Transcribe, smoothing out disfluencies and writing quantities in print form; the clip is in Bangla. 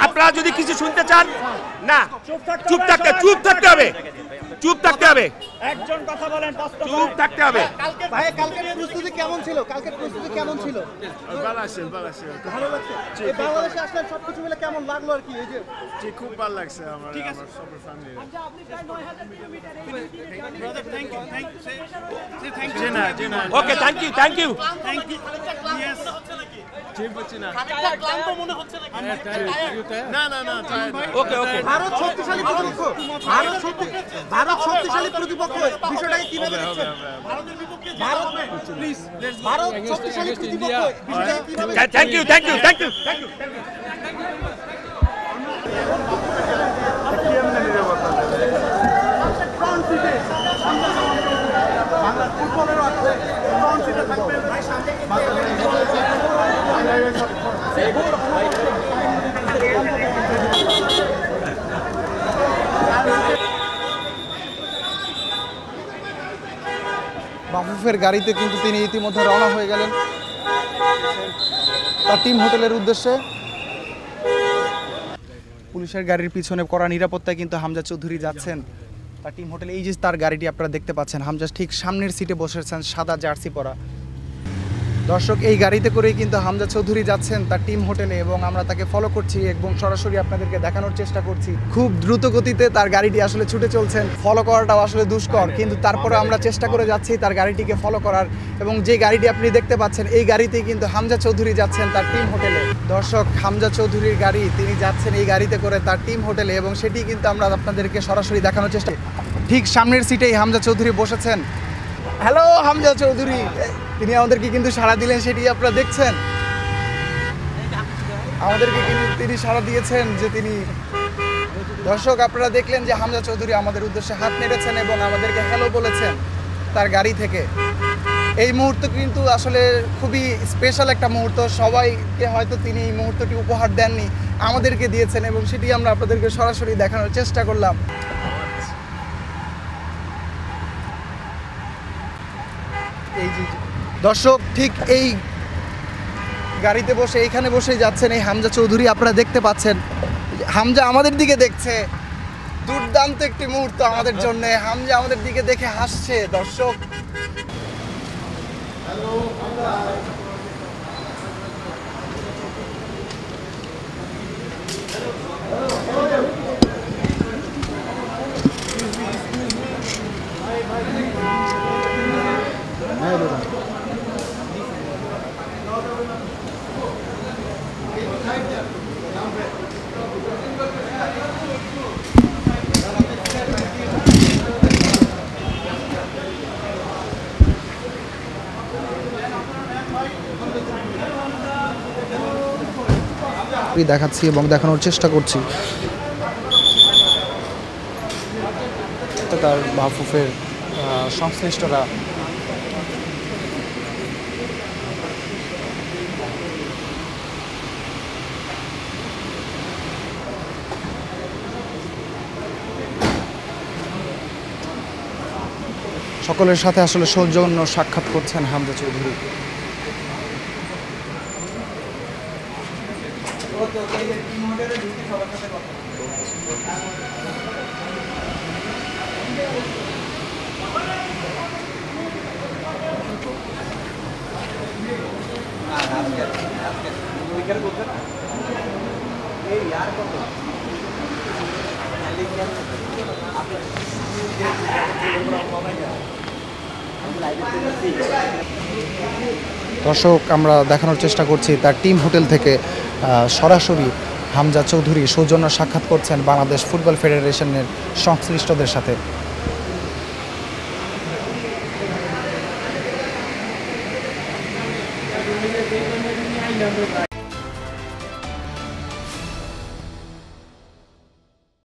আপনারা যদি কিছু শুনতে চান না চুপ থাকতে হবে একজন কথা বলেন, চুপ থাকতে হবে। ভাই কালকের প্রস্তুতি কেমন ছিল? ভালো লাগছে। এই বাংলাদেশে আসলে সবকিছু মিলে কেমন লাগলো আর কি? এই যে খুব ভালো লাগছে আমার সব family. Okay, thank you. Okay Bharat শক্তিশালী প্রতিপক্ষ, বিষয়টাকে কিভাবে দেখছেন? ভারত শক্তিশালী প্রতিপক্ষ, বিষয়টাকে কিভাবে থ্যাংক ইউ। মাহফুফের গাড়িতে কিন্তু তিনি ইতিমধ্যে রওনা হয়ে গেলেন তার টিম হোটেলের উদ্দেশ্যে। পুলিশের গাড়ির পিছনে কড়া নিরাপত্তায় কিন্তু হামজা চৌধুরী যাচ্ছেন তার টিম হোটেলে। এই যে তার গাড়িটি আপনারা দেখতে পাচ্ছেন, হামজা ঠিক সামনের সিটে বসেছেন সাদা জার্সি পরা। দর্শক, এই গাড়িতে করেই কিন্তু হামজা চৌধুরী যাচ্ছেন তার টিম হোটেলে এবং আমরা তাকে ফলো করছি এবং সরাসরি আপনাদেরকে দেখানোর চেষ্টা করছি। খুব দ্রুত গতিতে তার গাড়িটি আসলে ছুটে চলছেন, ফলো করাটাও আসলে দুষ্কর, কিন্তু তারপরে আমরা চেষ্টা করে যাচ্ছি তার গাড়িটিকে ফলো করার। এবং যে গাড়িটি আপনি দেখতে পাচ্ছেন এই গাড়িতেই কিন্তু হামজা চৌধুরী যাচ্ছেন তার টিম হোটেলে। দর্শক, হামজা চৌধুরীর গাড়ি, তিনি যাচ্ছেন এই গাড়িতে করে তার টিম হোটেলে এবং সেটি কিন্তু আমরা আপনাদেরকে সরাসরি দেখানোর চেষ্টা। ঠিক সামনের সিটেই হামজা চৌধুরী বসেছেন। হ্যালো হামজা চৌধুরী, তিনি আমাদেরকে কিন্তু সাড়া দিলেন, সেটি আপনারা দেখছেন। আমাদেরকে কিন্তু তিনি সাড়া দিয়েছেন যে তিনি, দর্শক আপনারা দেখলেন যে হামজা চৌধুরী আমাদের উদ্দেশ্যে হাত নেড়েছেন এবং আমাদেরকে হ্যালো বলেছেন তার গাড়ি থেকে। এই মুহূর্ত কিন্তু আসলে খুবই স্পেশাল একটা মুহূর্ত, সবাইকে হয়তো তিনি এই মুহূর্তটি উপহার দেননি, আমাদেরকে দিয়েছেন এবং সেটি আমরা আপনাদেরকে সরাসরি দেখানোর চেষ্টা করলাম। এই যে দর্শক, ঠিক এই গাড়িতে বসে এইখানে বসে যাচ্ছেন এই হামজা চৌধুরী, আপনারা দেখতে পাচ্ছেন হামজা আমাদের দিকে দেখছে। দুর্দান্ত একটি মুহূর্ত আমাদের জন্য, হামজা আমাদের দিকে দেখে হাসছে। দর্শক, দেখাচ্ছি এবং দেখানোর চেষ্টা করছি তার মাহফুফের সংশ্লিষ্টরা। সকলের সাথে আসলে সৌজন্য সাক্ষাৎ করছেন হামজা চৌধুরী। দর্শক আমরা দেখানোর চেষ্টা করছি তার টিম হোটেল থেকে সরাসরি হামজা চৌধুরী সৌজন্য সাক্ষাৎ করছেন বাংলাদেশ ফুটবল ফেডারেশনের সংশ্লিষ্টদের সাথে।